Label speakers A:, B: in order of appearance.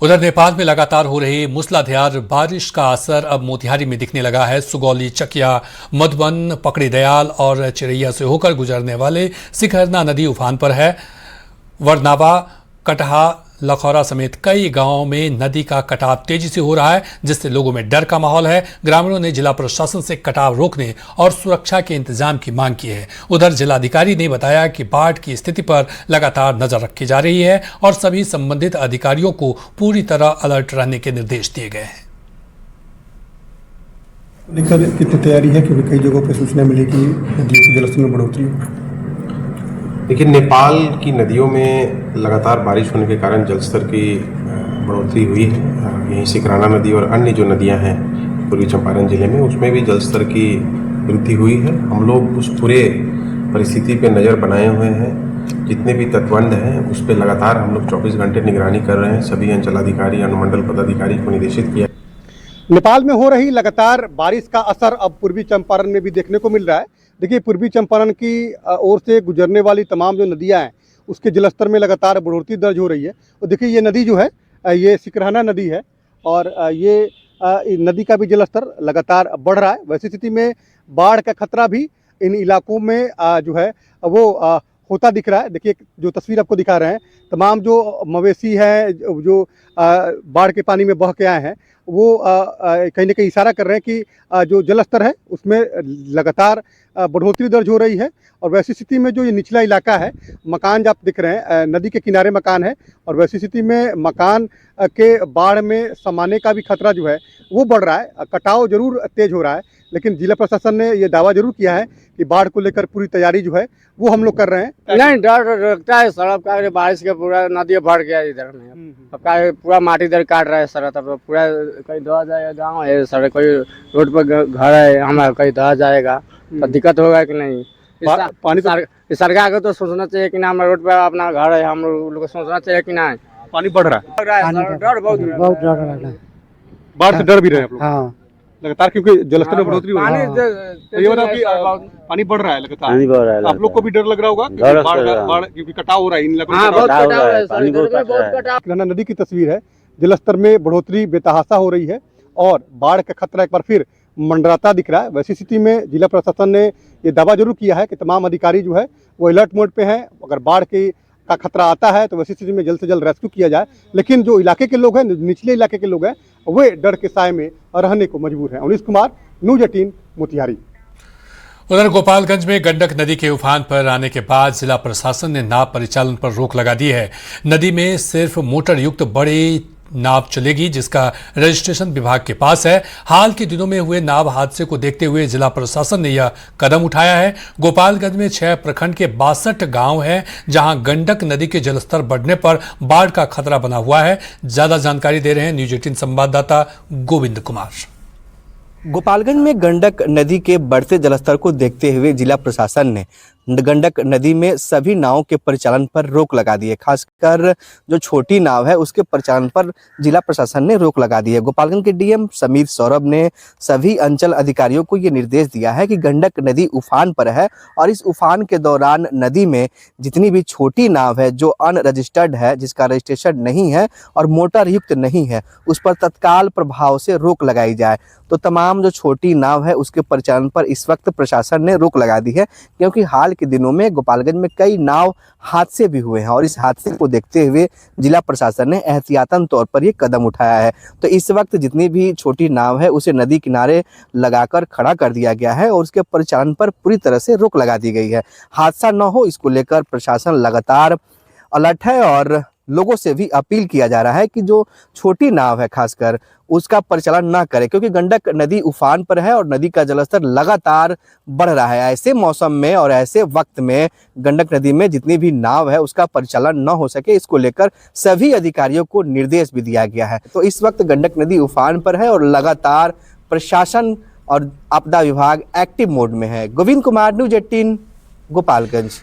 A: उधर नेपाल में लगातार हो रही मूसलाधार बारिश का असर अब मोतिहारी में दिखने लगा है। सुगौली, चकिया, मधुबन, पकड़ी दयाल और चिरैया से होकर गुजरने वाले सिकरना नदी उफान पर है। वरनावा, कटहा, लखौरा समेत कई गांवों में नदी का कटाव तेजी से हो रहा है, जिससे लोगों में डर का माहौल है। ग्रामीणों ने जिला प्रशासन से कटाव रोकने और सुरक्षा के इंतजाम की मांग की है। उधर जिलाधिकारी ने बताया कि बाढ़ की स्थिति पर लगातार नजर रखी जा रही है और सभी संबंधित अधिकारियों को पूरी तरह अलर्ट रहने के निर्देश दिए गए हैं।
B: लेकर कितनी तैयारी है, क्योंकि कई जगहों पर सूचना मिली कि नदियों के जलस्तर में बढ़ोतरी।
C: देखिए, नेपाल की नदियों में लगातार बारिश होने के कारण जलस्तर की बढ़ोतरी हुई है। यहीं सिकराना नदी और अन्य जो नदियां हैं पूर्वी चंपारण जिले में, उसमें भी जलस्तर की वृद्धि हुई है। हम लोग उस पूरे परिस्थिति पे नज़र बनाए हुए हैं। जितने भी तटबंध हैं उस पर लगातार हम लोग 24 घंटे निगरानी कर रहे हैं। सभी अंचलाधिकारी, अनुमंडल पदाधिकारी को निर्देशित किया।
B: नेपाल में हो रही लगातार बारिश का असर अब पूर्वी चंपारण में भी देखने को मिल रहा है। देखिए, पूर्वी चंपारण की ओर से गुजरने वाली तमाम जो नदियां हैं उसके जलस्तर में लगातार बढ़ोतरी दर्ज हो रही है। और देखिए, ये नदी जो है ये सिकरहना नदी है और ये नदी का भी जलस्तर लगातार बढ़ रहा है। वैसी स्थिति में बाढ़ का खतरा भी इन इलाकों में जो है वो होता दिख रहा है। देखिए, जो तस्वीर आपको दिखा रहे हैं, तमाम जो मवेशी हैं जो बाढ़ के पानी में बह के आए हैं, वो कहीं ना कहीं इशारा कर रहे हैं कि जो जलस्तर है उसमें लगातार बढ़ोतरी दर्ज हो रही है। और वैसी स्थिति में जो ये निचला इलाका है, मकान जो आप दिख रहे हैं नदी के किनारे मकान है, और वैसी स्थिति में मकान के बाढ़ में समाने का भी खतरा जो है वो बढ़ रहा है। कटाव जरूर तेज हो रहा है, लेकिन जिला प्रशासन ने ये दावा जरूर किया है कि बाढ़ को लेकर पूरी तैयारी जो है वो हम लोग कर रहे हैं।
D: नहीं, डर लगता है। सड़क का बारिश के पूरा नदी भर गया इधर में। अब पूरा माटी इधर काट रहा है सड़क। अब पूरा कहीं दहा जाएगा, गाँव है सड़क, कोई रोड पर घर है हमारा, कहीं दहा जाएगा तो दिक्कत होगा कि नहीं।
B: पानी
D: सरकार को तो सोचना चाहिए कि ना, हमारे रोड पर अपना घर है, हम लोग को सोचना चाहिए कि ना।
B: पानी बढ़ रहा है,
D: डर बहुत
E: डर लग रहा है।
B: बाढ़ से डर भी रहे हैं आप लोग
E: हाँ,
B: लगातार, क्योंकि जलस्तर में बढ़ोतरी हो रही है। तो ये बताओ कि पानी बढ़ रहा है लगातार,
E: पानी बढ़ रहा है।
B: आप लोग को भी डर लग रहा होगा क्योंकि बाढ़ क्योंकि कटाव हो रहा है इन इलाकों में। नदी की तस्वीर है, जलस्तर में बढ़ोतरी बेतहाशा हो रही है और बाढ़ का खतरा एक बार फिर मंडराता दिख रहा है। वैसी स्थिति में जिला प्रशासन ने ये दावा जरूर किया है कि तमाम अधिकारी जो है वो अलर्ट मोड पे हैं। अगर बाढ़ का खतरा आता है तो वैसी स्थिति में जल्द से जल्द रेस्क्यू किया जाए। लेकिन जो इलाके के लोग हैं, निचले इलाके के लोग हैं, वे डर के साए में रहने को मजबूर हैं। अनीश कुमार, न्यूज़ 18 मोतिहारी।
A: उधर गोपालगंज में गंडक नदी के उफान पर आने के बाद जिला प्रशासन ने नाव परिचालन पर रोक लगा दी है। नदी में सिर्फ मोटर युक्त बड़ी नाव चलेगी, जिसका रजिस्ट्रेशन विभाग के पास है। हाल के दिनों में हुए नाव हादसे को देखते हुए जिला प्रशासन ने यह कदम उठाया है। गोपालगंज में 6 प्रखंड के 62 गांव हैं, जहां गंडक नदी के जलस्तर बढ़ने पर बाढ़ का खतरा बना हुआ है। ज्यादा जानकारी दे रहे हैं न्यूज़ 18 संवाददाता गोविंद कुमार।
F: गोपालगंज में गंडक नदी के बढ़ते जलस्तर को देखते हुए जिला प्रशासन ने गंडक नदी में सभी नावों के परिचालन पर रोक लगा दी है। खासकर जो छोटी नाव है उसके परिचालन पर जिला प्रशासन ने रोक लगा दी है। गोपालगंज के डीएम समीर सौरभ ने सभी अंचल अधिकारियों को ये निर्देश दिया है कि गंडक नदी उफान पर है और इस उफान के दौरान नदी में जितनी भी छोटी नाव है जो अनरजिस्टर्ड है, जिसका रजिस्ट्रेशन नहीं है और मोटर युक्त नहीं है, उस पर तत्काल प्रभाव से रोक लगाई जाए। तो तमाम जो छोटी नाव है उसके परिचालन पर इस वक्त प्रशासन ने रोक लगा दी है, क्योंकि हाल के दिनों में गोपालगंज में कई नाव हादसे भी हुए हैं और इस हादसे को देखते हुए जिला प्रशासन ने एहतियातन तौर पर ये कदम उठाया है। तो इस वक्त जितनी भी छोटी नाव है उसे नदी किनारे लगाकर खड़ा कर दिया गया है और उसके परिचालन पर पूरी तरह से रोक लगा दी गई है। हादसा न हो इसको लेकर प्रशासन लगातार अलर्ट है और लोगों से भी अपील किया जा रहा है कि जो छोटी नाव है खासकर उसका परिचालन ना करे, क्योंकि गंडक नदी उफान पर है और नदी का जलस्तर लगातार बढ़ रहा है। ऐसे मौसम में और ऐसे वक्त में गंडक नदी में जितनी भी नाव है उसका परिचालन न हो सके, इसको लेकर सभी अधिकारियों को निर्देश भी दिया गया है। तो इस वक्त गंडक नदी उफान पर है और लगातार प्रशासन और आपदा विभाग एक्टिव मोड में है। गोविंद कुमार, न्यूज़ 18 गोपालगंज।